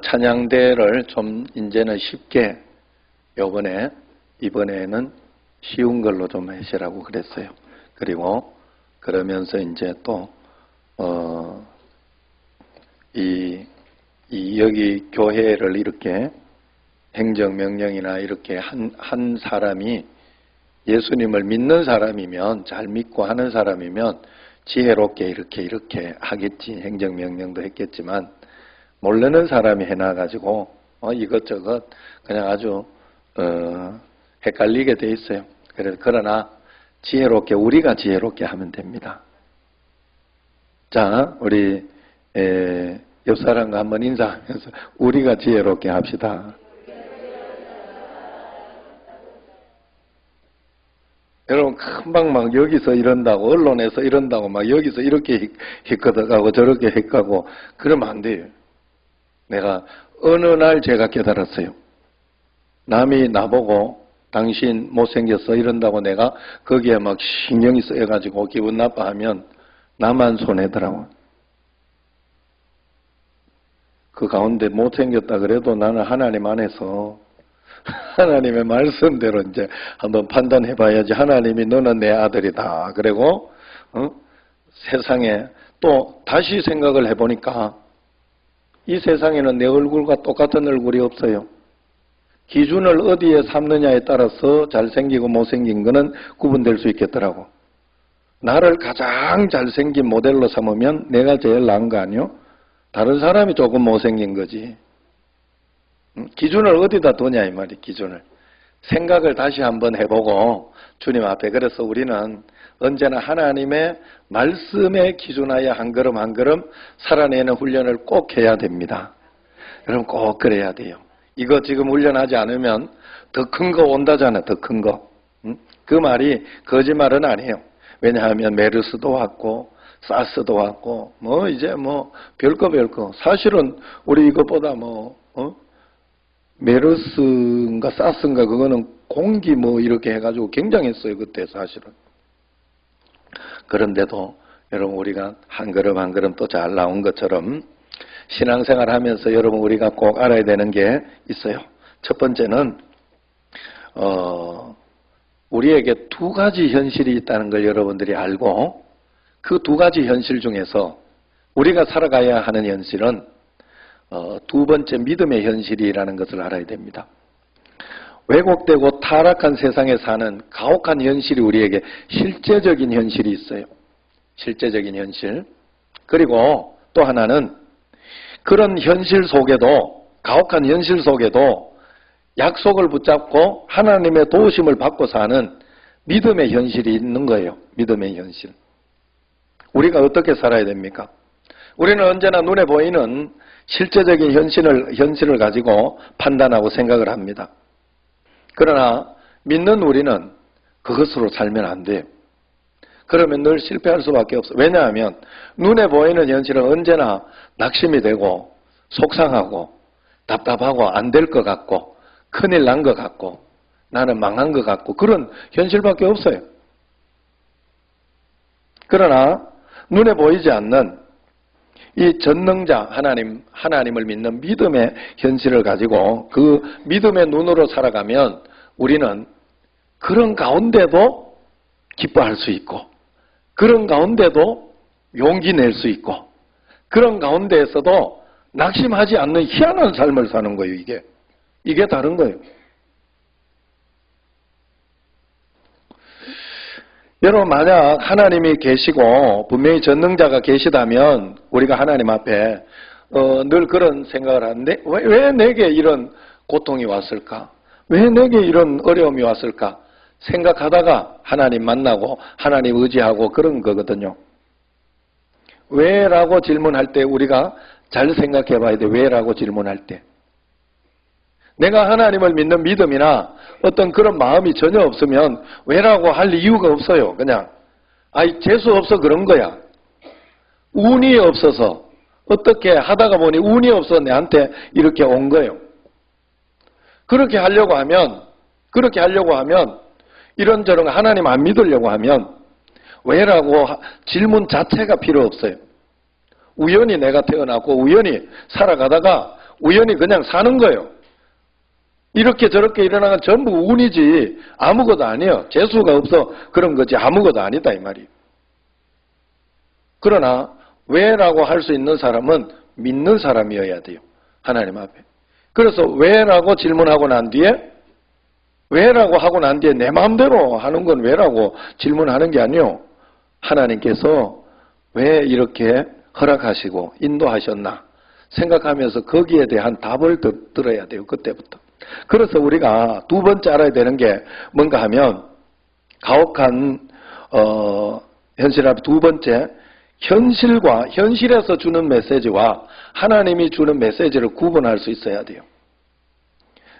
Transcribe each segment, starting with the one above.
찬양대를 좀 이제는 쉽게 이번에는 쉬운 걸로 좀 하시라고 그랬어요. 그리고 그러면서 이제 또 여기 교회를 이렇게 행정명령이나 이렇게 한 사람이 예수님을 믿는 사람이면, 잘 믿고 하는 사람이면 지혜롭게 이렇게 하겠지. 행정명령도 했겠지만 모르는 사람이 해놔가지고 이것저것 그냥 아주 헷갈리게 돼 있어요. 그러나 우리가 지혜롭게 하면 됩니다. 자, 우리 옆 사람과 한번 인사하면서 우리가 지혜롭게 합시다. 여러분 금방 막 여기서 이런다고, 언론에서 이런다고 막 여기서 이렇게 헷거덕하고 저렇게 헷가고 그러면 안 돼요. 내가 어느 날 제가 깨달았어요. 남이 나보고 당신 못생겼어 이런다고 내가 거기에 막 신경이 쓰여가지고 기분 나빠하면 나만 손해더라고. 그 가운데 못생겼다 그래도 나는 하나님 안에서 하나님의 말씀대로 이제 한번 판단해 봐야지. 하나님이 너는 내 아들이다. 그리고 세상에 또 다시 생각을 해보니까 이 세상에는 내 얼굴과 똑같은 얼굴이 없어요. 기준을 어디에 삼느냐에 따라서 잘생기고 못생긴 거는 구분될 수 있겠더라고. 나를 가장 잘생긴 모델로 삼으면 내가 제일 나은 거 아니요? 다른 사람이 조금 못생긴 거지. 기준을 어디다 두냐 이 말이. 기준을 생각을 다시 한번 해보고 주님 앞에. 그래서 우리는 언제나 하나님의 말씀의 기준하에 한 걸음 한 걸음 살아내는 훈련을 꼭 해야 됩니다. 여러분 꼭 그래야 돼요. 이거 지금 훈련하지 않으면 더 큰 거 온다잖아. 더 큰 거. 그 말이 거짓말은 아니에요. 왜냐하면 메르스도 왔고 사스도 왔고 이제 별거 사실은 우리 이것보다 메르스인가 사스인가 그거는 공기 이렇게 해가지고 굉장했어요 그때 사실은. 그런데도 여러분 우리가 한 걸음 한 걸음 또 잘 나온 것처럼 신앙생활 하면서 여러분 우리가 꼭 알아야 되는 게 있어요. 첫 번째는 우리에게 두 가지 현실이 있다는 걸 여러분들이 알고, 그 두 가지 현실 중에서 우리가 살아가야 하는 현실은 두 번째 믿음의 현실이라는 것을 알아야 됩니다. 왜곡되고 타락한 세상에 사는 가혹한 현실이 우리에게 실제적인 현실이 있어요. 실제적인 현실. 그리고 또 하나는 그런 현실 속에도, 가혹한 현실 속에도 약속을 붙잡고 하나님의 도우심을 받고 사는 믿음의 현실이 있는 거예요. 믿음의 현실. 우리가 어떻게 살아야 됩니까? 우리는 언제나 눈에 보이는 실제적인 현실을 가지고 판단하고 생각을 합니다. 그러나 믿는 우리는 그것으로 살면 안 돼요. 그러면 늘 실패할 수밖에 없어요. 왜냐하면 눈에 보이는 현실은 언제나 낙심이 되고 속상하고 답답하고 안 될 것 같고 큰일 난 것 같고 나는 망한 것 같고 그런 현실밖에 없어요. 그러나 눈에 보이지 않는 이 전능자 하나님을 믿는 믿음의 현실을 가지고 그 믿음의 눈으로 살아가면 우리는 그런 가운데도 기뻐할 수 있고, 그런 가운데도 용기 낼 수 있고, 그런 가운데에서도 낙심하지 않는 희한한 삶을 사는 거예요. 이게 다른 거예요. 여러분 만약 하나님이 계시고 분명히 전능자가 계시다면 우리가 하나님 앞에 늘 그런 생각을 하는데 왜 내게 이런 고통이 왔을까? 왜 내게 이런 어려움이 왔을까? 생각하다가 하나님 만나고 하나님 의지하고 그런 거거든요. 왜라고 질문할 때 우리가 잘 생각해 봐야 돼. 왜라고 질문할 때. 내가 하나님을 믿는 믿음이나 어떤 그런 마음이 전혀 없으면 왜라고 할 이유가 없어요. 그냥 재수 없어 그런 거야. 운이 없어서 어떻게 하다가 보니 운이 없어서 내한테 이렇게 온 거예요. 그렇게 하려고 하면 이런저런 하나님 안 믿으려고 하면 왜라고 질문 자체가 필요 없어요. 우연히 내가 태어났고 우연히 살아가다가 우연히 그냥 사는 거예요. 이렇게 저렇게 일어나는 건 전부 운이지 아무것도 아니에요. 재수가 없어 그런 거지 아무것도 아니다 이 말이에요. 그러나 왜라고 할 수 있는 사람은 믿는 사람이어야 돼요. 하나님 앞에. 그래서 왜라고 질문하고 난 뒤에 왜라고 하고 난 뒤에 내 마음대로 하는 건 왜라고 질문하는 게 아니에요. 하나님께서 왜 이렇게 허락하시고 인도하셨나 생각하면서 거기에 대한 답을 들어야 돼요. 그때부터. 그래서 우리가 두 번째 알아야 되는 게 뭔가 하면 가혹한 현실 앞에 두 번째 현실과 현실에서 주는 메시지와 하나님이 주는 메시지를 구분할 수 있어야 돼요.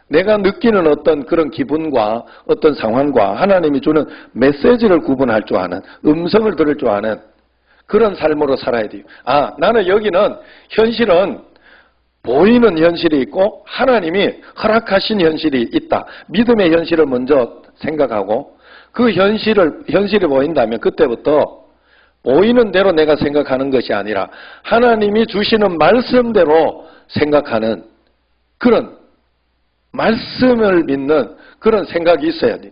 내가 느끼는 어떤 그런 기분과 어떤 상황과 하나님이 주는 메시지를 구분할 줄 아는 음성을 들을 줄 아는 그런 삶으로 살아야 돼요. 나는 여기는 현실은 보이는 현실이 있고 하나님이 허락하신 현실이 있다. 믿음의 현실을 먼저 생각하고 그 현실이 보인다면 그때부터 보이는 대로 내가 생각하는 것이 아니라 하나님이 주시는 말씀대로 생각하는 그런 말씀을 믿는 그런 생각이 있어야 돼요.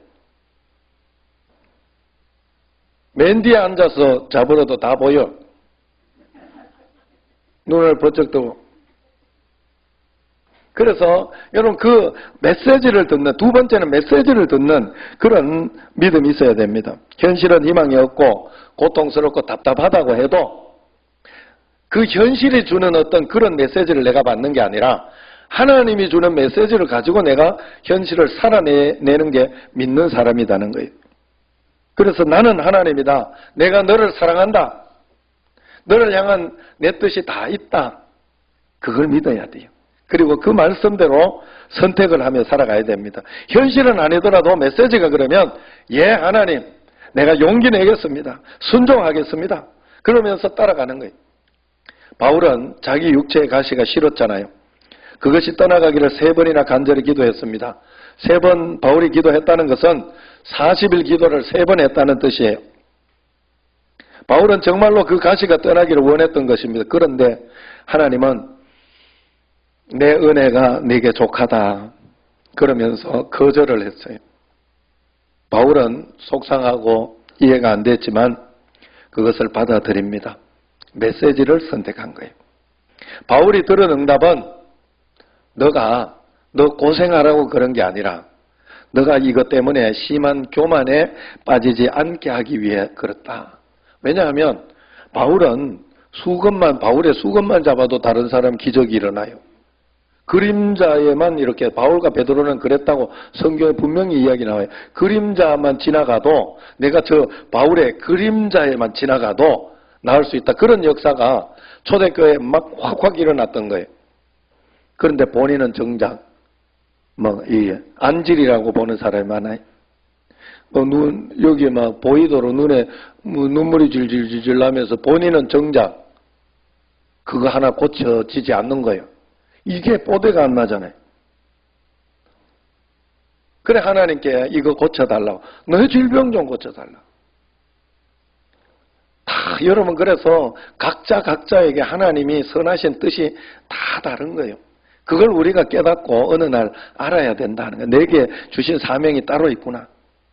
맨 뒤에 앉아서 잡으러도 다 보여. 눈을 번쩍 뜨고. 그래서 여러분 그 메시지를 듣는 두 번째는 메시지를 듣는 그런 믿음이 있어야 됩니다. 현실은 희망이 없고 고통스럽고 답답하다고 해도 그 현실이 주는 어떤 그런 메시지를 내가 받는 게 아니라 하나님이 주는 메시지를 가지고 내가 현실을 살아내는 게 믿는 사람이라는 거예요. 그래서 나는 하나님이다. 내가 너를 사랑한다. 너를 향한 내 뜻이 다 있다. 그걸 믿어야 돼요. 그리고 그 말씀대로 선택을 하며 살아가야 됩니다. 현실은 아니더라도 메시지가 그러면 하나님 내가 용기 내겠습니다. 순종하겠습니다. 그러면서 따라가는 거예요. 바울은 자기 육체의 가시가 싫었잖아요. 그것이 떠나가기를 3번이나 간절히 기도했습니다. 3번 바울이 기도했다는 것은 40일 기도를 3번 했다는 뜻이에요. 바울은 정말로 그 가시가 떠나기를 원했던 것입니다. 그런데 하나님은 내 은혜가 네게 족하다 그러면서 거절을 했어요. 바울은 속상하고 이해가 안 됐지만 그것을 받아들입니다. 메시지를 선택한 거예요. 바울이 들은 응답은 너 고생하라고 그런 게 아니라 너가 이것 때문에 심한 교만에 빠지지 않게 하기 위해 그렇다. 왜냐하면 바울의 수건만 잡아도 다른 사람 기적이 일어나요. 그림자에만 이렇게 바울과 베드로는 그랬다고 성경에 분명히 이야기 나와요. 그림자만 지나가도 내가 저 바울의 그림자에만 지나가도 나을 수 있다. 그런 역사가 초대교회에 막 확확 일어났던 거예요. 그런데 본인은 정작 이 안질이라고 보는 사람이 많아요. 여기 막 보이도록 눈에 눈물이 질질질질 나면서 본인은 정작 그거 하나 고쳐지지 않는 거예요. 이게 뽀대가 안 나잖아요. 그래 하나님께 이거 고쳐달라고. 너의 질병 좀 고쳐달라고. 여러분 그래서 각자에게 하나님이 선하신 뜻이 다 다른 거예요. 그걸 우리가 깨닫고 어느 날 알아야 된다는 거예요. 내게 주신 사명이 따로 있구나.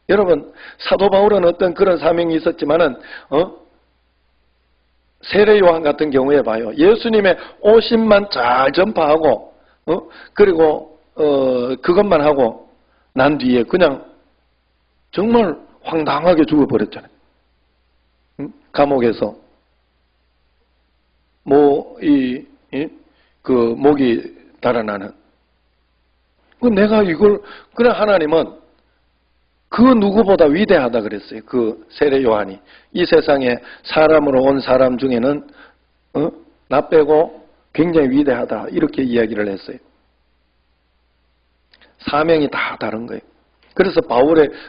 여러분 사도 바울은 어떤 그런 사명이 있었지만은 세례 요한 같은 경우에 봐요. 예수님의 오심만 잘 전파하고 그리고 그것만 하고 난 뒤에 그냥 정말 황당하게 죽어버렸잖아요. 감옥에서 목이 달아나는. 내가 이걸 그래 하나님은 그 누구보다 위대하다 그랬어요. 그 세례 요한이 이 세상에 사람으로 온 사람 중에는 나 빼고 굉장히 위대하다 이렇게 이야기를 했어요. 사명이 다 다른 거예요. 그래서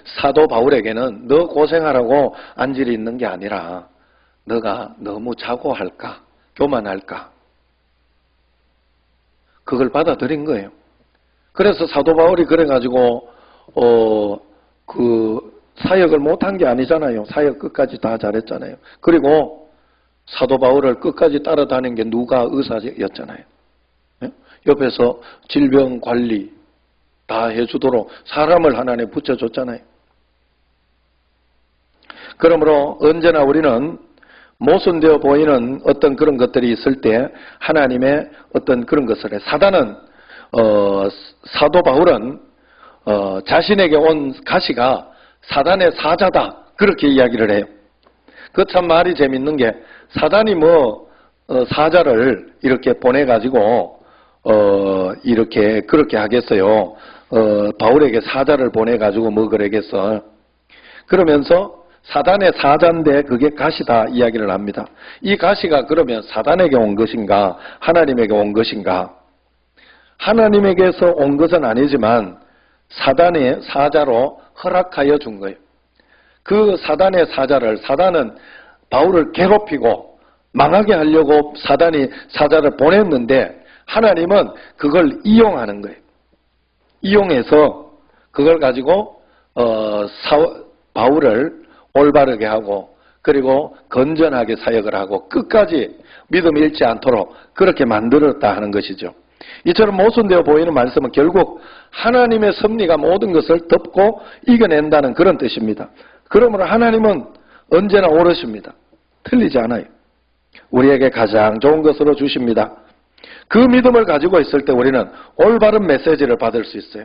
사도 바울에게는 너 고생하라고 안질이 있는 게 아니라 너가 너무 자고할까 교만할까 그걸 받아들인 거예요. 그래서 사도 바울이 그래가지고 그 사역을 못한 게 아니잖아요. 사역 끝까지 다 잘했잖아요. 그리고 사도 바울을 끝까지 따라다닌 게 누가 의사였잖아요. 옆에서 질병 관리 다 해주도록 사람을 하나님 붙여줬잖아요. 그러므로 언제나 우리는 모순되어 보이는 어떤 그런 것들이 있을 때 하나님의 어떤 그런 것을 해. 사단은 사도 바울은 자신에게 온 가시가 사단의 사자다 그렇게 이야기를 해요. 그 참 말이 재밌는 게 사단이 사자를 이렇게 보내가지고 이렇게 그렇게 하겠어요. 바울에게 사자를 보내가지고 그러겠어. 그러면서 사단의 사자인데 그게 가시다 이야기를 합니다. 이 가시가 그러면 사단에게 온 것인가 하나님에게 온 것인가? 하나님에게서 온 것은 아니지만 사단의 사자로 허락하여 준 거예요. 그 사단의 사단은 바울을 괴롭히고 망하게 하려고 사단이 사자를 보냈는데 하나님은 그걸 이용하는 거예요. 이용해서 그걸 가지고 바울을 올바르게 하고 그리고 건전하게 사역을 하고 끝까지 믿음을 잃지 않도록 그렇게 만들었다 하는 것이죠. 이처럼 모순되어 보이는 말씀은 결국 하나님의 섭리가 모든 것을 덮고 이겨낸다는 그런 뜻입니다. 그러므로 하나님은 언제나 옳으십니다. 틀리지 않아요. 우리에게 가장 좋은 것으로 주십니다. 그 믿음을 가지고 있을 때 우리는 올바른 메시지를 받을 수 있어요.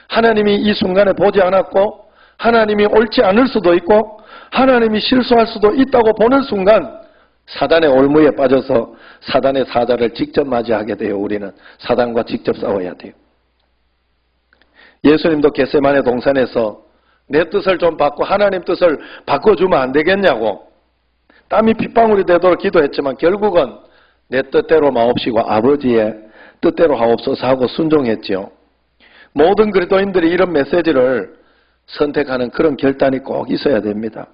하나님이 이 순간에 보지 않았고 하나님이 옳지 않을 수도 있고 하나님이 실수할 수도 있다고 보는 순간 사단의 올무에 빠져서 사단의 사자를 직접 맞이하게 돼요. 우리는 사단과 직접 싸워야 돼요. 예수님도 겟세마네 동산에서 내 뜻을 좀 바꿔 하나님 뜻을 바꿔주면 안 되겠냐고 땀이 핏방울이 되도록 기도했지만 결국은 내 뜻대로 마옵시고 아버지의 뜻대로 하옵소서 하고 순종했지요. 모든 그리스도인들이 이런 메시지를 선택하는 그런 결단이 꼭 있어야 됩니다.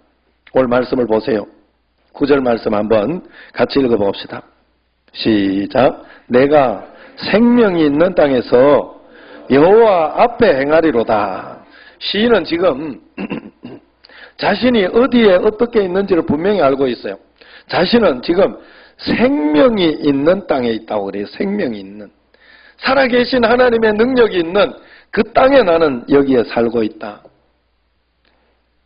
오늘 말씀을 보세요. 9절 말씀 한번 같이 읽어봅시다. 시작. 내가 생명이 있는 땅에서 여호와 앞에 행하리로다. 시인은 지금 자신이 어디에 어떻게 있는지를 분명히 알고 있어요. 자신은 지금 생명이 있는 땅에 있다고 그래요. 생명이 있는. 살아계신 하나님의 능력이 있는 그 땅에 나는 여기에 살고 있다.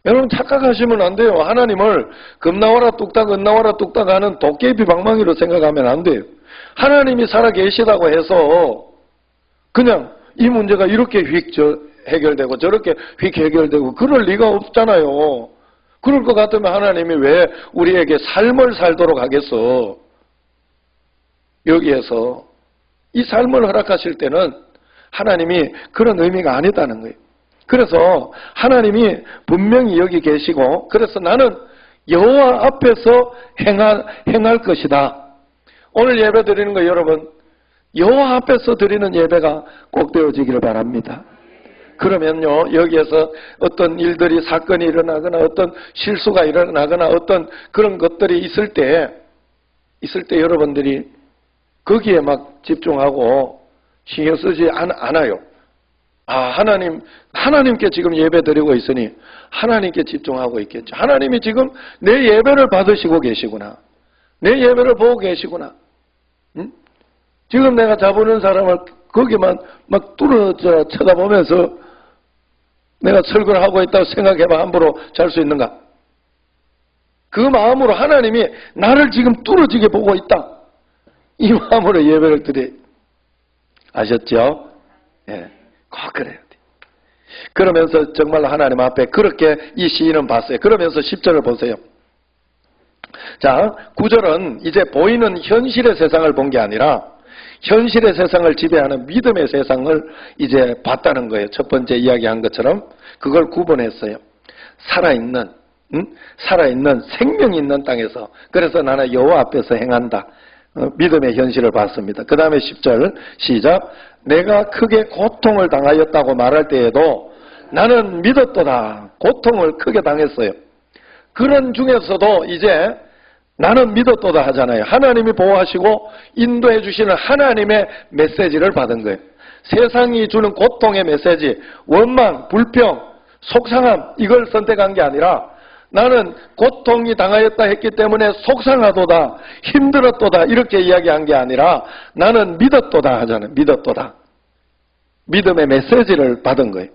여러분 착각하시면 안 돼요. 하나님을 금나와라 뚝딱 은나와라 뚝딱 하는 도깨비 방망이로 생각하면 안 돼요. 하나님이 살아계시다고 해서 그냥 이 문제가 이렇게 휙 해결되고 저렇게 휙 해결되고 그럴 리가 없잖아요. 그럴 것 같으면 하나님이 왜 우리에게 삶을 살도록 하겠어? 여기에서 이 삶을 허락하실 때는 하나님이 그런 의미가 아니다는 거예요. 그래서 하나님이 분명히 여기 계시고 그래서 나는 여호와 앞에서 행할 것이다. 오늘 예배 드리는 거 여러분 여호와 앞에서 드리는 예배가 꼭 되어지기를 바랍니다. 그러면요 여기에서 어떤 일들이 사건이 일어나거나 어떤 실수가 일어나거나 어떤 그런 것들이 있을 때 여러분들이 거기에 막 집중하고 신경 쓰지 않아요. 하나님께 지금 예배 드리고 있으니 하나님께 집중하고 있겠죠. 하나님이 지금 내 예배를 받으시고 계시구나. 내 예배를 보고 계시구나. 응? 지금 내가 잡으는 사람을 거기만 막 뚫어져 쳐다보면서 내가 설교를 하고 있다고 생각해봐. 함부로 잘 수 있는가? 그 마음으로 하나님이 나를 지금 뚫어지게 보고 있다. 이 마음으로 예배를 드려. 아셨죠? 예. 꼭 그래야 돼. 그러면서 정말 하나님 앞에 그렇게 이 시인은 봤어요. 그러면서 10절을 보세요. 자, 9절은 이제 보이는 현실의 세상을 본 게 아니라 현실의 세상을 지배하는 믿음의 세상을 이제 봤다는 거예요. 첫 번째 이야기한 것처럼 그걸 구분했어요. 살아있는 생명이 있는 땅에서 그래서 나는 여호와 앞에서 행한다. 믿음의 현실을 봤습니다. 그 다음에 10절 시작. 내가 크게 고통을 당하였다고 말할 때에도 나는 믿었도다. 고통을 크게 당했어요. 그런 중에서도 이제 나는 믿었도다 하잖아요. 하나님이 보호하시고 인도해 주시는 하나님의 메시지를 받은 거예요. 세상이 주는 고통의 메시지, 원망, 불평, 속상함 이걸 선택한 게 아니라 나는 고통이 당하였다 했기 때문에 속상하도다, 힘들었도다 이렇게 이야기한 게 아니라 나는 믿었도다 하잖아요. 믿었도다. 믿음의 메시지를 받은 거예요.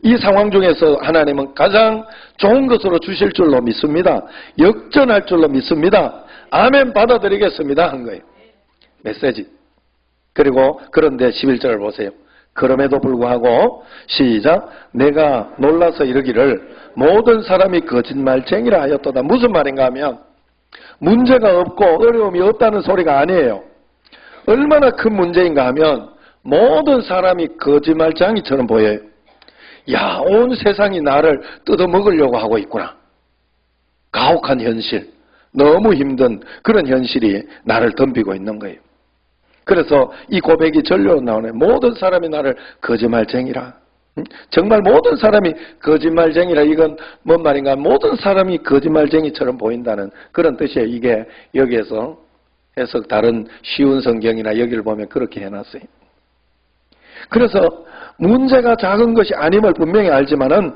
이 상황 중에서 하나님은 가장 좋은 것으로 주실 줄로 믿습니다. 역전할 줄로 믿습니다. 아멘 받아들이겠습니다 한 거예요. 메시지. 그리고 그런데 11절을 보세요. 그럼에도 불구하고 시작. 내가 놀라서 이르기를 모든 사람이 거짓말쟁이라 하였도다. 무슨 말인가 하면 문제가 없고 어려움이 없다는 소리가 아니에요. 얼마나 큰 문제인가 하면 모든 사람이 거짓말쟁이처럼 보여요. 야, 온 세상이 나를 뜯어먹으려고 하고 있구나. 가혹한 현실, 너무 힘든 그런 현실이 나를 덤비고 있는 거예요. 그래서 이 고백이 전류로 나오네. 모든 사람이 나를 거짓말쟁이라. 정말 모든 사람이 거짓말쟁이라. 이건 뭔 말인가? 모든 사람이 거짓말쟁이처럼 보인다는 그런 뜻이에요. 이게 여기에서 해석 다른 쉬운 성경이나 여기를 보면 그렇게 해놨어요. 그래서 문제가 작은 것이 아님을 분명히 알지만은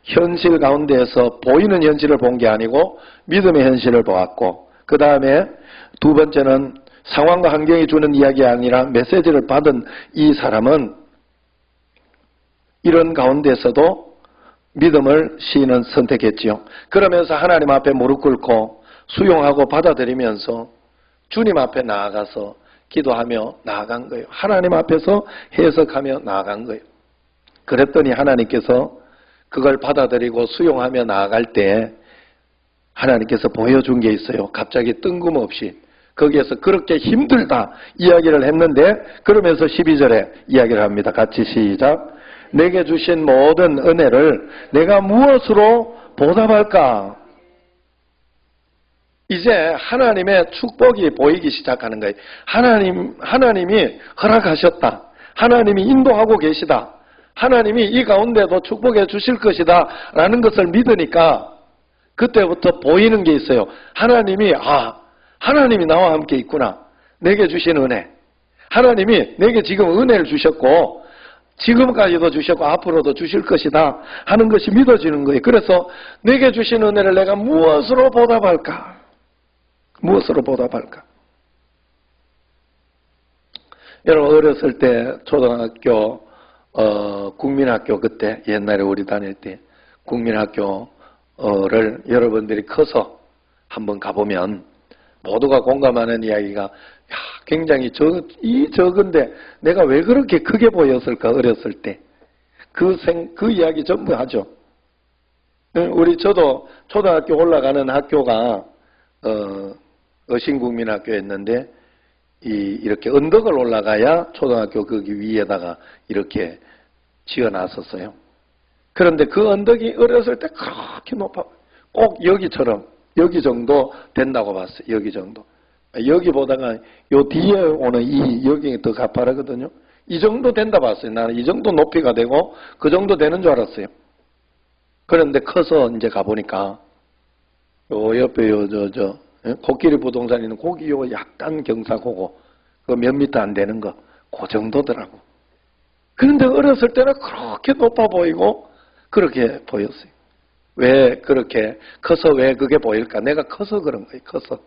현실 가운데에서 보이는 현실을 본 게 아니고 믿음의 현실을 보았고, 그 다음에 두 번째는 상황과 환경이 주는 이야기가 아니라 메시지를 받은 이 사람은 이런 가운데서도 믿음을 시인은 선택했지요. 그러면서 하나님 앞에 무릎 꿇고 수용하고 받아들이면서 주님 앞에 나아가서 기도하며 나아간 거예요. 하나님 앞에서 해석하며 나아간 거예요. 그랬더니 하나님께서 그걸 받아들이고 수용하며 나아갈 때 하나님께서 보여준 게 있어요. 갑자기 뜬금없이 거기에서 그렇게 힘들다 이야기를 했는데, 그러면서 12절에 이야기를 합니다. 같이 시작. 내게 주신 모든 은혜를 내가 무엇으로 보답할까? 이제 하나님의 축복이 보이기 시작하는 거예요. 하나님이 허락하셨다. 하나님이 인도하고 계시다. 하나님이 이 가운데도 축복해 주실 것이다 라는 것을 믿으니까 그때부터 보이는 게 있어요. 하나님이 나와 함께 있구나. 내게 주신 은혜. 하나님이 내게 지금 은혜를 주셨고 지금까지도 주셨고 앞으로도 주실 것이다 하는 것이 믿어지는 거예요. 그래서 내게 주신 은혜를 내가 무엇으로 보답할까? 무엇으로 보답할까? 여러분 어렸을 때 초등학교 국민학교, 그때 옛날에 우리 다닐 때 국민학교를 여러분들이 커서 한번 가보면 모두가 공감하는 이야기가 굉장히 적은데 내가 왜 그렇게 크게 보였을까 어렸을 때 그 이야기 전부 하죠. 저도 초등학교 올라가는 학교가 어신국민학교였는데 이렇게 언덕을 올라가야 초등학교 거기 위에다가 이렇게 지어놨었어요. 그런데 그 언덕이 어렸을 때 그렇게 높아, 꼭 여기처럼 여기 정도 된다고 봤어요. 여기 정도. 여기보다가 요 뒤에 오는 여기 더 가파르거든요. 이 정도 된다 봤어요. 나는 이 정도 높이가 되고 그 정도 되는 줄 알았어요. 그런데 커서 이제 가보니까 요 옆에 코끼리 부동산 있는 거기 요 약간 경사고고 그 몇 미터 안 되는 거 그 정도더라고. 그런데 어렸을 때는 그렇게 높아 보이고 그렇게 보였어요. 왜 그렇게 커서 왜 그게 보일까? 내가 커서 그런 거예요. 커서.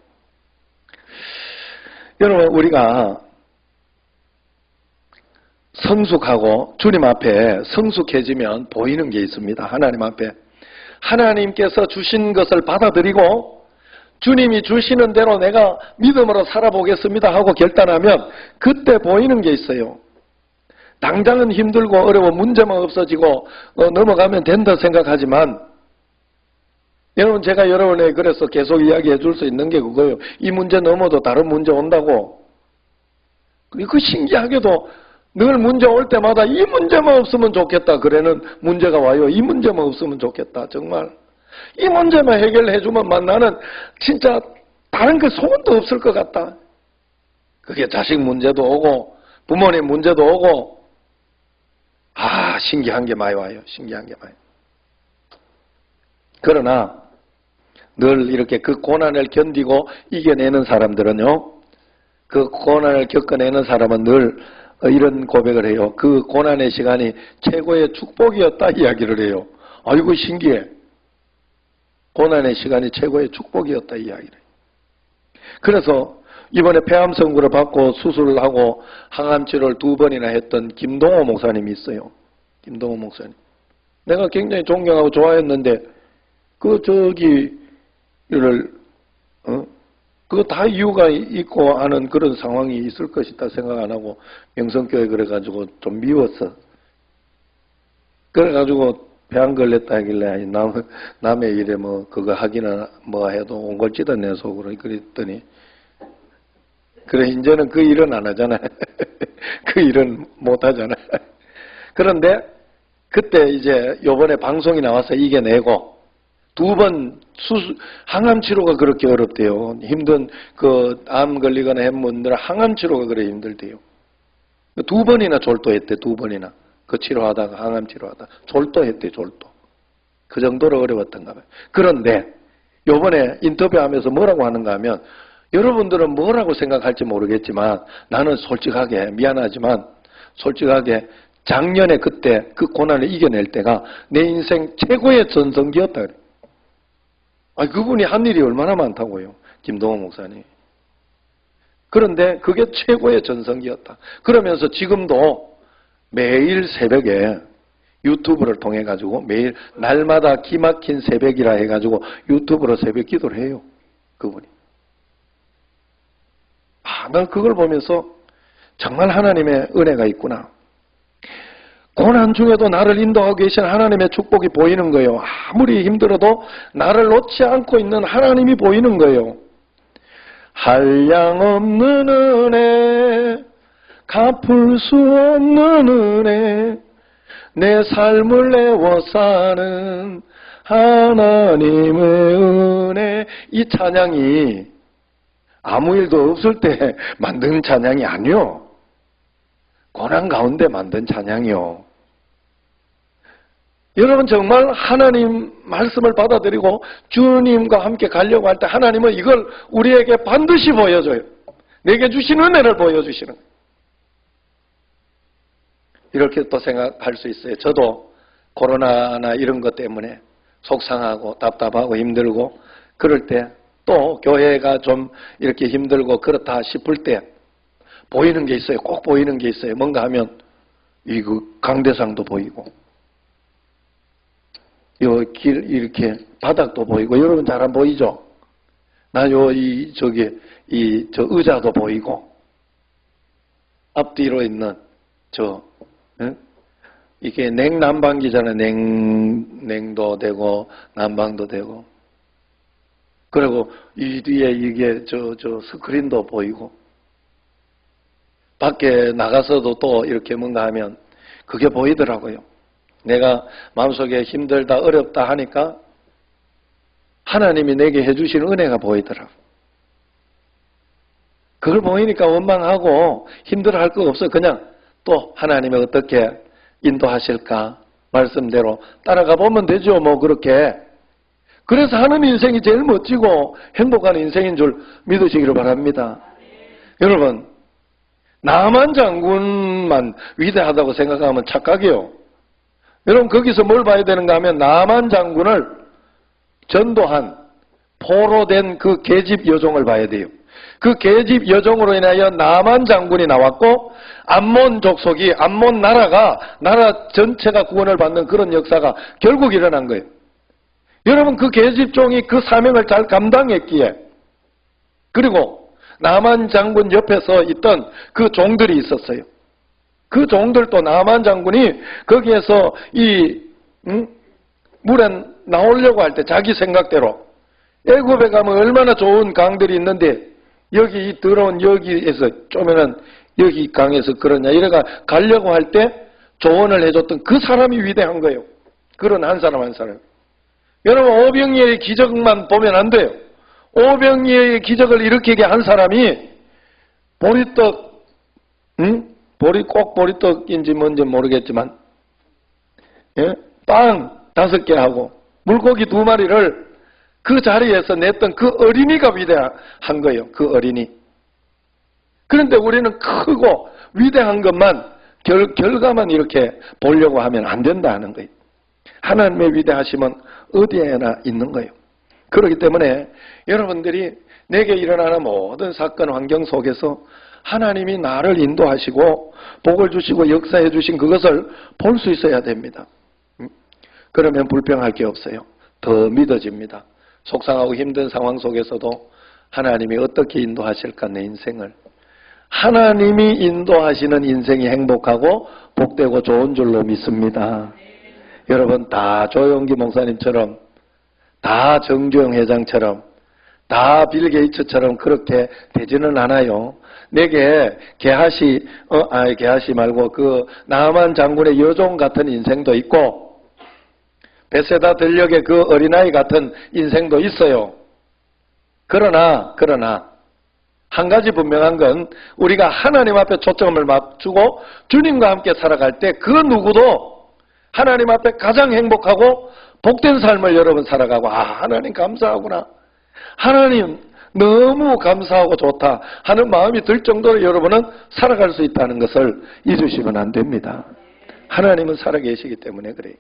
여러분 우리가 성숙하고 주님 앞에 성숙해지면 보이는 게 있습니다. 하나님 앞에 하나님께서 주신 것을 받아들이고 주님이 주시는 대로 내가 믿음으로 살아보겠습니다 하고 결단하면 그때 보이는 게 있어요. 당장은 힘들고 어려워 문제만 없어지고 넘어가면 된다 생각하지만 여러분 제가 여러분에게 그래서 계속 이야기해 줄 수 있는 게 그거예요. 이 문제 넘어도 다른 문제 온다고. 그 신기하게도 늘 문제 올 때마다 이 문제만 없으면 좋겠다. 그래는 문제가 와요. 이 문제만 없으면 좋겠다. 정말. 이 문제만 해결해 주면 나는 진짜 다른 그 소원도 없을 것 같다. 그게 자식 문제도 오고 부모님 문제도 오고 신기한 게 많이 와요. 신기한 게 많이. 그러나 늘 이렇게 그 고난을 견디고 이겨내는 사람들은요. 그 고난을 겪어내는 사람은 늘 이런 고백을 해요. 그 고난의 시간이 최고의 축복이었다 이야기를 해요. 아이고 신기해. 고난의 시간이 최고의 축복이었다 이야기를. 그래서 이번에 폐암 선고를 받고 수술을 하고 항암 치료를 2번이나 했던 김동호 목사님이 있어요. 김동호 목사님. 내가 굉장히 존경하고 좋아했는데 그거 다 이유가 있고 하는 그런 상황이 있을 것이다 생각 안 하고 명성교회 그래가지고 좀 미웠어. 그래가지고 폐암 걸렸다 하길래 남의 일에 뭐 그거 하기나 뭐 해도 옹골찌다 내 속으로 그랬더니 그래 이제는 그 일은 안 하잖아. 그 일은 못 하잖아. 그런데 그때 이제 요번에 방송이 나와서 이겨내고 2번 항암 치료가 그렇게 어렵대요. 힘든 그 암 걸리거나 한 분들은 항암 치료가 그래 힘들대요. 2번이나 졸도했대. 2번이나 그 치료하다가 항암 치료하다 졸도했대. 졸도. 그 정도로 어려웠던가 봐요. 그런데 요번에 인터뷰하면서 뭐라고 하는가 하면 여러분들은 뭐라고 생각할지 모르겠지만 나는 솔직하게 미안하지만 솔직하게 작년에 그때 그 고난을 이겨낼 때가 내 인생 최고의 전성기였다 그래. 그분이 한 일이 얼마나 많다고요. 김동호 목사님. 그런데 그게 최고의 전성기였다. 그러면서 지금도 매일 새벽에 유튜브를 통해 가지고 매일 날마다 기막힌 새벽이라 해가지고 유튜브로 새벽 기도를 해요. 그분이. 난 그걸 보면서 정말 하나님의 은혜가 있구나. 고난 중에도 나를 인도하고 계신 하나님의 축복이 보이는 거예요. 아무리 힘들어도 나를 놓지 않고 있는 하나님이 보이는 거예요. 한량없는 은혜, 갚을 수 없는 은혜, 내 삶을 내워 사는 하나님의 은혜. 이 찬양이 아무 일도 없을 때 만든 찬양이 아니요. 고난 가운데 만든 찬양이요. 여러분 정말 하나님 말씀을 받아들이고 주님과 함께 가려고 할 때 하나님은 이걸 우리에게 반드시 보여줘요. 내게 주신 은혜를 보여주시는 거예요. 이렇게 또 생각할 수 있어요. 저도 코로나나 이런 것 때문에 속상하고 답답하고 힘들고 그럴 때 또 교회가 좀 이렇게 힘들고 그렇다 싶을 때 보이는 게 있어요. 꼭 보이는 게 있어요. 뭔가 하면 그 강대상도 보이고 요 길 이렇게 바닥도 보이고 여러분 잘 안 보이죠? 나 저 의자도 보이고 앞뒤로 있는 이게 냉난방기잖아요. 냉도 되고 난방도 되고 그리고 이 뒤에 이게 스크린도 보이고 밖에 나가서도 또 이렇게 뭔가 하면 그게 보이더라고요. 내가 마음속에 힘들다 어렵다 하니까 하나님이 내게 해주신 은혜가 보이더라고요. 그걸 보이니까 원망하고 힘들어할 거 없어요. 그냥 또 하나님이 어떻게 인도하실까 말씀대로 따라가 보면 되죠. 뭐 그렇게. 그래서 하는 인생이 제일 멋지고 행복한 인생인 줄 믿으시기를 바랍니다. 여러분 나만 장군만 위대하다고 생각하면 착각이에요. 여러분 거기서 뭘 봐야 되는가 하면 나만 장군을 전도한 포로된 그 계집 여종을 봐야 돼요. 그 계집 여종으로 인하여 나만 장군이 나왔고 암몬 족속이 암몬 나라 전체가 구원을 받는 그런 역사가 결국 일어난 거예요. 여러분 그 계집종이 그 사명을 잘 감당했기에 그리고 나만 장군 옆에서 있던 그 종들이 있었어요. 그 종들도 나만 장군이 거기에서 물에 나오려고 할 때 자기 생각대로 애굽에 가면 얼마나 좋은 강들이 있는데 여기 더러운 여기에서 쪼면은 여기 강에서 그러냐 이래가 가려고 할 때 조언을 해줬던 그 사람이 위대한 거예요. 그런 한 사람 한 사람. 여러분 오병이어의 기적만 보면 안 돼요. 오병이어의 기적을 일으키게 한 사람이 보리떡, 꼭 보리떡인지 뭔지 모르겠지만 빵 5개 하고 물고기 2마리를 그 자리에서 냈던 그 어린이가 위대한 거예요. 그 어린이. 그런데 우리는 크고 위대한 것만 결과만 이렇게 보려고 하면 안 된다는 거예요. 하나님의 위대하심은 어디에나 있는 거예요. 그렇기 때문에 여러분들이 내게 일어나는 모든 사건 환경 속에서 하나님이 나를 인도하시고 복을 주시고 역사해 주신 그것을 볼 수 있어야 됩니다. 그러면 불평할 게 없어요. 더 믿어집니다. 속상하고 힘든 상황 속에서도 하나님이 어떻게 인도하실까 내 인생을. 하나님이 인도하시는 인생이 행복하고 복되고 좋은 줄로 믿습니다. 여러분 다 조용기 목사님처럼 다 정주영 회장처럼 다 빌 게이츠처럼 그렇게 되지는 않아요. 내게 게하시 말고 그 나만 장군의 여종 같은 인생도 있고 베세다 들녘의 그 어린아이 같은 인생도 있어요. 그러나 한 가지 분명한 건 우리가 하나님 앞에 초점을 맞추고 주님과 함께 살아갈 때 그 누구도 하나님 앞에 가장 행복하고 복된 삶을 여러분 살아가고 하나님 감사하구나. 하나님 너무 감사하고 좋다 하는 마음이 들 정도로 여러분은 살아갈 수 있다는 것을 잊으시면 안 됩니다. 하나님은 살아계시기 때문에 그래요.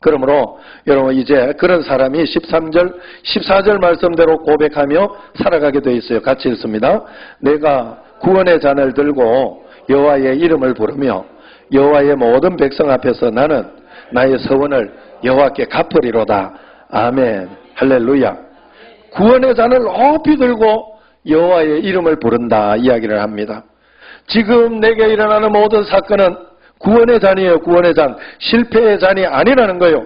그러므로 여러분 이제 그런 사람이 13절, 14절 말씀대로 고백하며 살아가게 되어 있어요. 같이 읽습니다. 내가 구원의 잔을 들고 여호와의 이름을 부르며 여호와의 모든 백성 앞에서 나는 나의 서원을 여호와께 갚으리로다. 아멘. 할렐루야. 구원의 잔을 높이 들고 여호와의 이름을 부른다 이야기를 합니다. 지금 내게 일어나는 모든 사건은 구원의 잔이에요. 구원의 잔. 실패의 잔이 아니라는 거예요.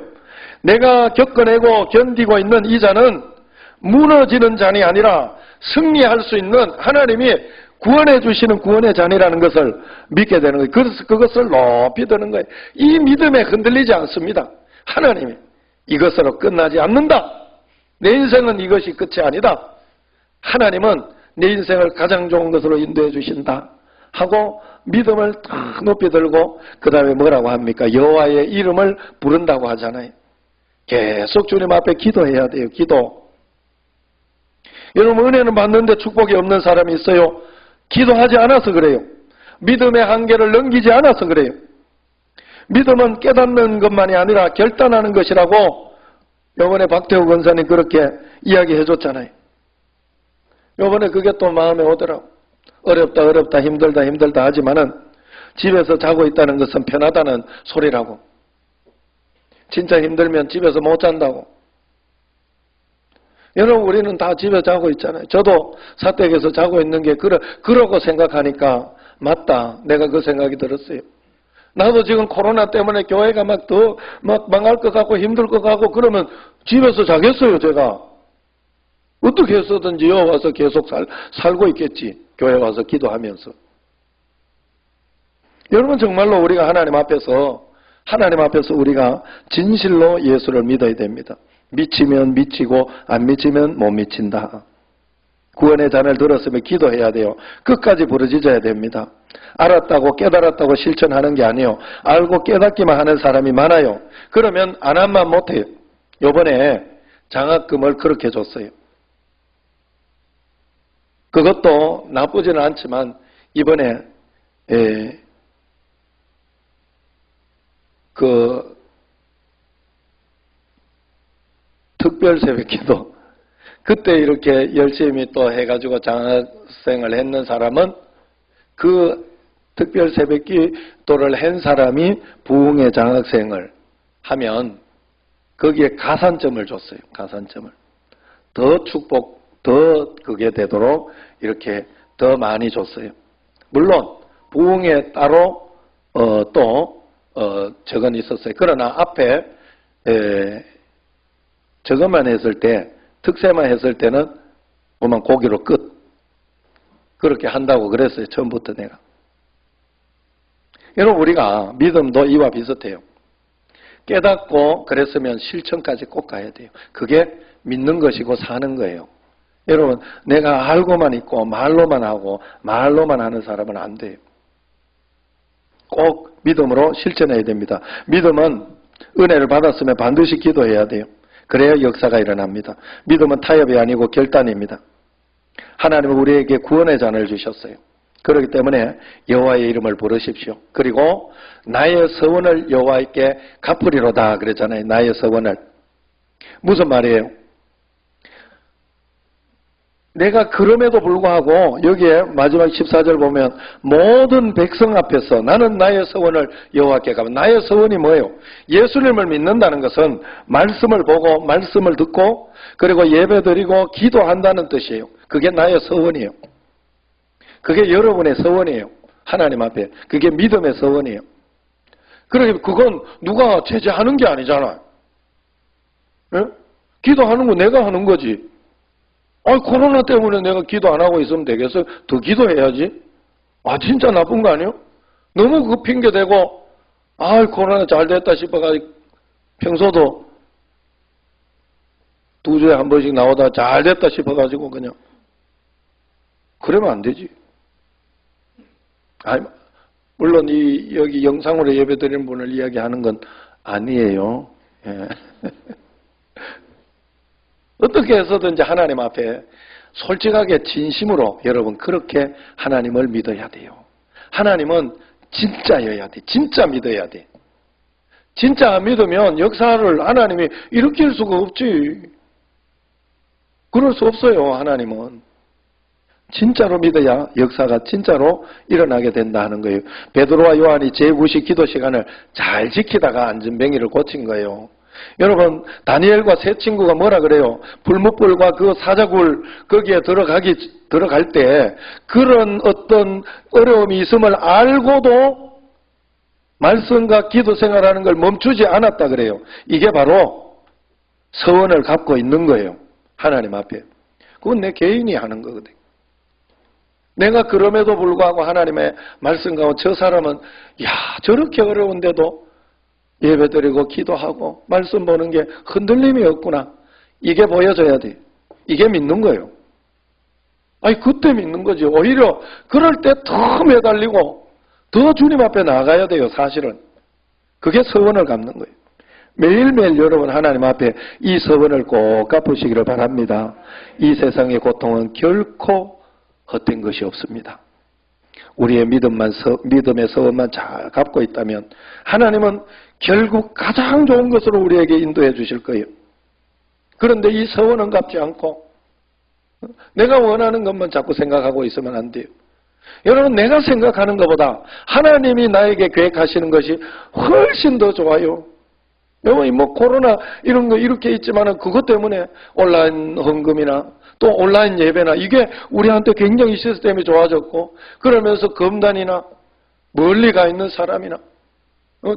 내가 겪어내고 견디고 있는 이 잔은 무너지는 잔이 아니라 승리할 수 있는 하나님이 구원해 주시는 구원의 잔이라는 것을 믿게 되는 거예요. 그것을 높이 드는 거예요. 이 믿음에 흔들리지 않습니다. 하나님이 이것으로 끝나지 않는다. 내 인생은 이것이 끝이 아니다. 하나님은 내 인생을 가장 좋은 것으로 인도해 주신다 하고 믿음을 다 높이 들고 그 다음에 뭐라고 합니까? 여호와의 이름을 부른다고 하잖아요. 계속 주님 앞에 기도해야 돼요. 기도. 여러분 은혜는 받는데 축복이 없는 사람이 있어요. 기도하지 않아서 그래요. 믿음의 한계를 넘기지 않아서 그래요. 믿음은 깨닫는 것만이 아니라 결단하는 것이라고 요번에 박태우 권사님 그렇게 이야기해 줬잖아요. 요번에 그게 또 마음에 오더라고. 어렵다 힘들다 하지만은 집에서 자고 있다는 것은 편하다는 소리라고. 진짜 힘들면 집에서 못 잔다고. 여러분 우리는 다 집에 자고 있잖아요. 저도 사택에서 자고 있는 게 그러고 생각하니까 맞다. 내가 그 생각이 들었어요. 나도 지금 코로나 때문에 교회가 막 망할 것 같고 힘들 것 같고 그러면 집에서 자겠어요 제가. 어떻게 해서든지 여기 와서 계속 살고 있겠지. 교회 와서 기도하면서. 여러분 정말로 우리가 하나님 앞에서 우리가 진실로 예수를 믿어야 됩니다. 미치면 미치고 안 미치면 못 미친다. 구원의 잔을 들었으면 기도해야 돼요. 끝까지 부르짖어야 됩니다. 알았다고 깨달았다고 실천하는 게 아니에요. 알고 깨닫기만 하는 사람이 많아요. 그러면 안 한만 못해요. 요번에 장학금을 그렇게 줬어요. 그것도 나쁘지는 않지만 이번에 그 특별 새벽기도 그때 이렇게 열심히 또 해가지고 장학생을 했는 사람은 그 특별 새벽기도를 한 사람이 부흥의 장학생을 하면 거기에 가산점을 줬어요. 가산점을. 더 축복, 더 그게 되도록 이렇게 더 많이 줬어요. 물론 부흥에 따로 저건 있었어요. 그러나 앞에 저것만 했을 때 특세만 했을 때는 보면 고기로 끝. 그렇게 한다고 그랬어요. 처음부터 내가. 여러분 우리가 믿음도 이와 비슷해요. 깨닫고 그랬으면 실천까지 꼭 가야 돼요. 그게 믿는 것이고 사는 거예요. 여러분 내가 알고만 있고 말로만 하고 말로만 하는 사람은 안 돼요. 꼭 믿음으로 실천해야 됩니다. 믿음은 은혜를 받았으면 반드시 기도해야 돼요. 그래야 역사가 일어납니다. 믿음은 타협이 아니고 결단입니다. 하나님은 우리에게 구원의 잔을 주셨어요. 그렇기 때문에 여호와의 이름을 부르십시오. 그리고 나의 서원을 여호와께 갚으리로다 그랬잖아요. 나의 서원을. 무슨 말이에요? 내가 그럼에도 불구하고 여기에 마지막 14절 보면 모든 백성 앞에서 나는 나의 서원을 여호와께 갚아. 나의 서원이 뭐예요? 예수님을 믿는다는 것은 말씀을 보고 말씀을 듣고 그리고 예배드리고 기도한다는 뜻이에요. 그게 나의 서원이에요. 그게 여러분의 서원이에요. 하나님 앞에. 그게 믿음의 서원이에요. 그러니까 그건 누가 제재하는 게 아니잖아요. 예? 기도하는 거 내가 하는 거지. 코로나 때문에 내가 기도 안 하고 있으면 되겠어요? 더 기도해야지. 진짜 나쁜 거 아니에요? 너무 그 핑계 대고, 코로나 잘 됐다 싶어가지고, 평소도 2주에 한 번씩 나오다 잘 됐다 싶어가지고, 그냥. 그러면 안 되지. 물론 여기 영상으로 예배 드리는 분을 이야기하는 건 아니에요. 예. 어떻게 해서든지 하나님 앞에 솔직하게 진심으로 여러분 그렇게 하나님을 믿어야 돼요. 하나님은 진짜여야 돼. 진짜 믿어야 돼. 진짜 안 믿으면 역사를 하나님이 일으킬 수가 없지. 그럴 수 없어요. 하나님은. 진짜로 믿어야 역사가 진짜로 일어나게 된다 하는 거예요. 베드로와 요한이 제9시 기도 시간을 잘 지키다가 안전뱅이를 고친 거예요. 여러분 다니엘과 세 친구가 뭐라 그래요? 불뭇불과 그 사자굴 거기에 들어갈 때 그런 어떤 어려움이 있음을 알고도 말씀과 기도 생활하는 걸 멈추지 않았다 그래요. 이게 바로 서원을 갖고 있는 거예요. 하나님 앞에. 그건 내 개인이 하는 거거든. 내가 그럼에도 불구하고 하나님의 말씀 가운데 저 사람은 저렇게 어려운데도 예배드리고 기도하고 말씀 보는 게 흔들림이 없구나. 이게 보여져야 돼. 이게 믿는 거예요. 그때 믿는 거지. 오히려 그럴 때 더 매달리고 더 주님 앞에 나가야 돼요. 사실은. 그게 서원을 갚는 거예요. 매일매일 여러분 하나님 앞에 이 서원을 꼭 갚으시기를 바랍니다. 이 세상의 고통은 결코 헛된 것이 없습니다. 우리의 믿음의 서원만 잘 갚고 있다면 하나님은 결국 가장 좋은 것으로 우리에게 인도해 주실 거예요. 그런데 이 서원은 갚지 않고 내가 원하는 것만 자꾸 생각하고 있으면 안 돼요. 여러분 내가 생각하는 것보다 하나님이 나에게 계획하시는 것이 훨씬 더 좋아요. 여러분 코로나 이런 거 이렇게 있지만은 그것 때문에 온라인 헌금이나 또 온라인 예배나 이게 우리한테 굉장히 시스템이 좋아졌고 그러면서 검단이나 멀리 가 있는 사람이나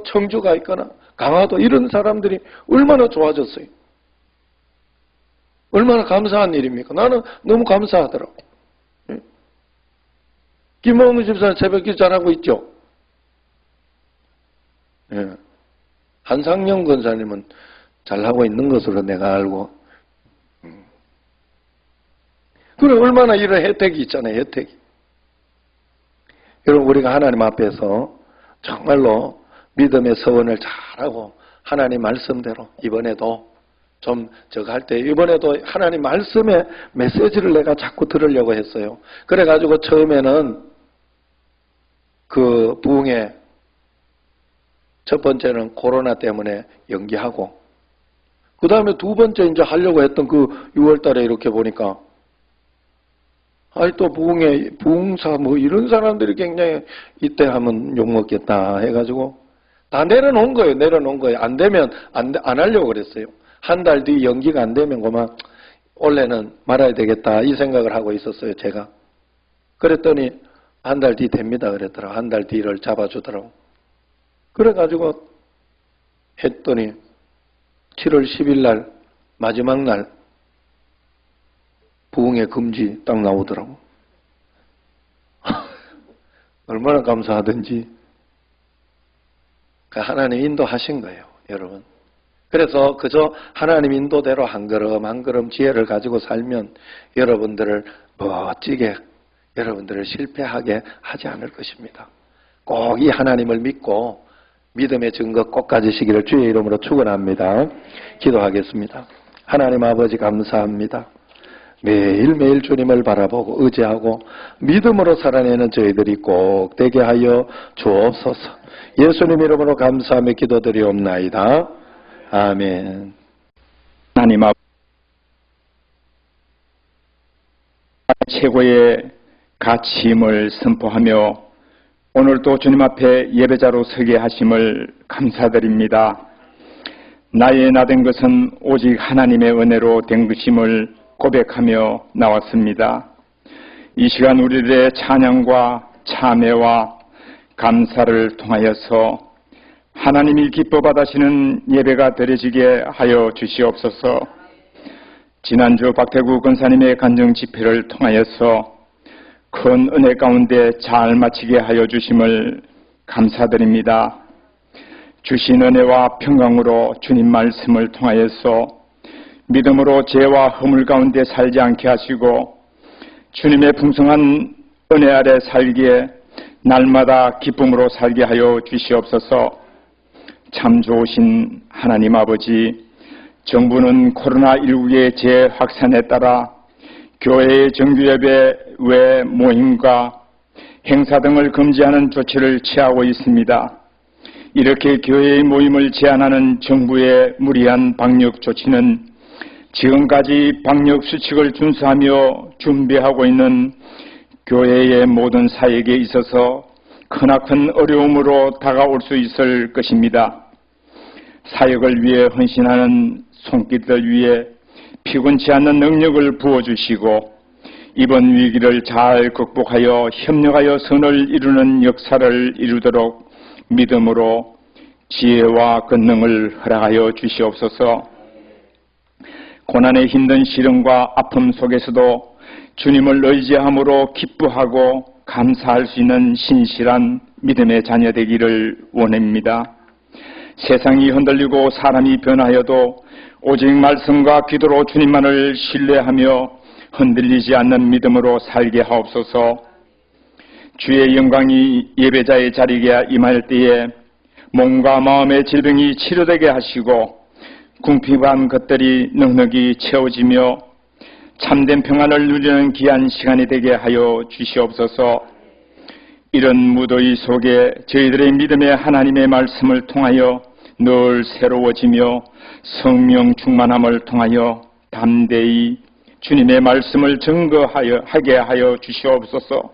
청주가 있거나 강화도 이런 사람들이 얼마나 좋아졌어요. 얼마나 감사한 일입니까? 나는 너무 감사하더라고. 김홍우 집사는 새벽기 잘하고 있죠. 예. 한상영 권사님은 잘하고 있는 것으로 내가 알고. 그래 얼마나 이런 혜택이 있잖아요. 혜택이. 여러분 우리가 하나님 앞에서 정말로 믿음의 서원을 잘하고 하나님 말씀대로 이번에도 좀 저거 할 때 이번에도 하나님 말씀의 메시지를 내가 자꾸 들으려고 했어요. 그래가지고 처음에는 그 부흥회 첫 번째는 코로나 때문에 연기하고 그 다음에 두 번째 이제 하려고 했던 그 6월 달에 이렇게 보니까 또 부흥회 부흥사 이런 사람들이 굉장히 이때 하면 욕먹겠다 해가지고 다 내려놓은 거예요. 안 되면 안 하려고 그랬어요. 한 달 뒤 연기가 안 되면 그만 원래는 말아야 되겠다 이 생각을 하고 있었어요. 제가. 그랬더니 한 달 뒤 됩니다 그랬더라고. 한 달 뒤를 잡아주더라고. 그래가지고 했더니 7월 10일 날 마지막 날 부흥회 금지 딱 나오더라고. 얼마나 감사하든지. 하나님 인도하신 거예요, 여러분. 그래서 그저 하나님 인도대로 한 걸음 한 걸음 지혜를 가지고 살면 여러분들을 멋지게 여러분들을 실패하게 하지 않을 것입니다. 꼭 이 하나님을 믿고 믿음의 증거 꼭 가지시기를 주의 이름으로 축원합니다. 기도하겠습니다. 하나님 아버지 감사합니다. 매일매일 주님을 바라보고 의지하고 믿음으로 살아내는 저희들이 꼭 되게 하여 주옵소서. 예수님 이름으로 감사하며 기도드리옵나이다. 아멘. 하나님 앞 최고의 가치임을 선포하며 오늘도 주님 앞에 예배자로 서게 하심을 감사드립니다. 나의 나된 것은 오직 하나님의 은혜로 된 것임을 고백하며 나왔습니다. 이 시간 우리들의 찬양과 참회와 감사를 통하여서 하나님이 기뻐 받으시는 예배가 드려지게 하여 주시옵소서. 지난주 박태구 권사님의 간증 집회를 통하여서 큰 은혜 가운데 잘 마치게 하여 주심을 감사드립니다. 주신 은혜와 평강으로 주님 말씀을 통하여서 믿음으로 죄와 허물 가운데 살지 않게 하시고 주님의 풍성한 은혜 아래 살기에 날마다 기쁨으로 살게 하여 주시옵소서. 참 좋으신 하나님 아버지, 정부는 코로나19의 재확산에 따라 교회의 정규예배 외 모임과 행사 등을 금지하는 조치를 취하고 있습니다. 이렇게 교회의 모임을 제한하는 정부의 무리한 방역 조치는 지금까지 방역 수칙을 준수하며 준비하고 있는 교회의 모든 사역에 있어서 크나큰 어려움으로 다가올 수 있을 것입니다. 사역을 위해 헌신하는 손길들 위해 피곤치 않는 능력을 부어주시고 이번 위기를 잘 극복하여 협력하여 선을 이루는 역사를 이루도록 믿음으로 지혜와 권능을 허락하여 주시옵소서. 고난의 힘든 시련과 아픔 속에서도 주님을 의지함으로 기뻐하고 감사할 수 있는 신실한 믿음의 자녀 되기를 원합니다. 세상이 흔들리고 사람이 변하여도 오직 말씀과 기도로 주님만을 신뢰하며 흔들리지 않는 믿음으로 살게 하옵소서. 주의 영광이 예배자의 자리에 임할 때에 몸과 마음의 질병이 치료되게 하시고 궁핍한 것들이 넉넉히 채워지며 참된 평안을 누리는 귀한 시간이 되게 하여 주시옵소서. 이런 무더위 속에 저희들의 믿음의 하나님의 말씀을 통하여 늘 새로워지며 성령 충만함을 통하여 담대히 주님의 말씀을 증거하게 하여 주시옵소서.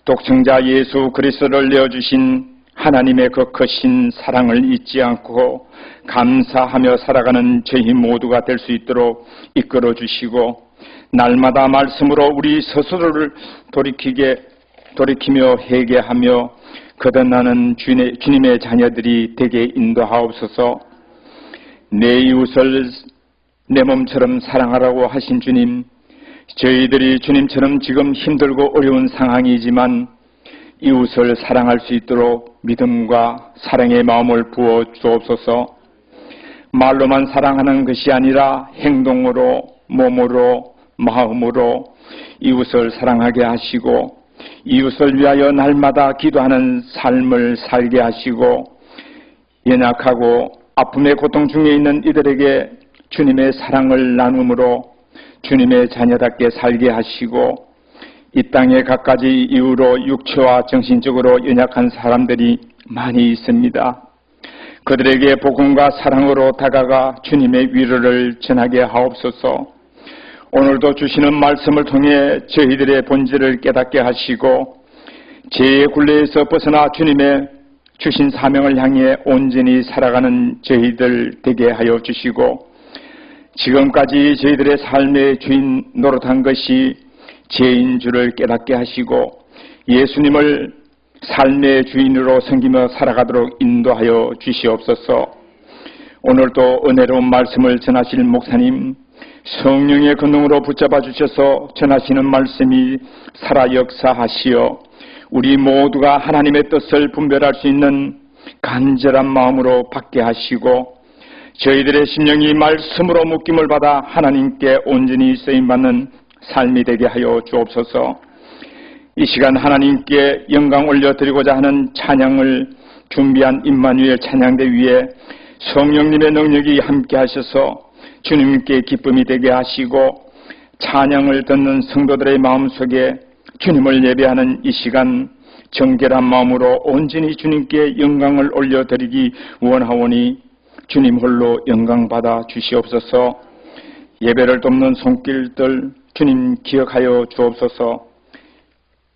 독생자 예수 그리스도를 내어주신 하나님의 그 크신 사랑을 잊지 않고 감사하며 살아가는 저희 모두가 될 수 있도록 이끌어 주시고 날마다 말씀으로 우리 스스로를 돌이키며 회개하며 거듭나는 주님의 자녀들이 되게 인도하옵소서. 내 이웃을 내 몸처럼 사랑하라고 하신 주님, 저희들이 주님처럼 지금 힘들고 어려운 상황이지만 이웃을 사랑할 수 있도록 믿음과 사랑의 마음을 부어 주옵소서. 말로만 사랑하는 것이 아니라 행동으로, 몸으로, 마음으로 이웃을 사랑하게 하시고 이웃을 위하여 날마다 기도하는 삶을 살게 하시고 연약하고 아픔의 고통 중에 있는 이들에게 주님의 사랑을 나눔으로 주님의 자녀답게 살게 하시고 이 땅에 갖가지 이유로 육체와 정신적으로 연약한 사람들이 많이 있습니다. 그들에게 복음과 사랑으로 다가가 주님의 위로를 전하게 하옵소서. 오늘도 주시는 말씀을 통해 저희들의 본질을 깨닫게 하시고 죄의 굴레에서 벗어나 주님의 주신 사명을 향해 온전히 살아가는 저희들 되게 하여 주시고 지금까지 저희들의 삶의 주인 노릇한 것이 죄인 줄을 깨닫게 하시고 예수님을 삶의 주인으로 섬기며 살아가도록 인도하여 주시옵소서. 오늘도 은혜로운 말씀을 전하실 목사님 성령의 권능으로 붙잡아 주셔서 전하시는 말씀이 살아 역사하시어 우리 모두가 하나님의 뜻을 분별할 수 있는 간절한 마음으로 받게 하시고 저희들의 심령이 말씀으로 묶임을 받아 하나님께 온전히 쓰임받는 삶이 되게 하여 주옵소서. 이 시간 하나님께 영광 올려드리고자 하는 찬양을 준비한 임마누엘 찬양대 위에 성령님의 능력이 함께 하셔서 주님께 기쁨이 되게 하시고 찬양을 듣는 성도들의 마음속에 주님을 예배하는 이 시간 정결한 마음으로 온전히 주님께 영광을 올려드리기 원하오니 주님 홀로 영광 받아 주시옵소서. 예배를 돕는 손길들 주님 기억하여 주옵소서.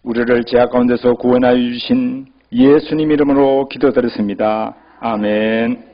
우리를 죄악 가운데서 구원하여 주신 예수님 이름으로 기도드렸습니다. 아멘.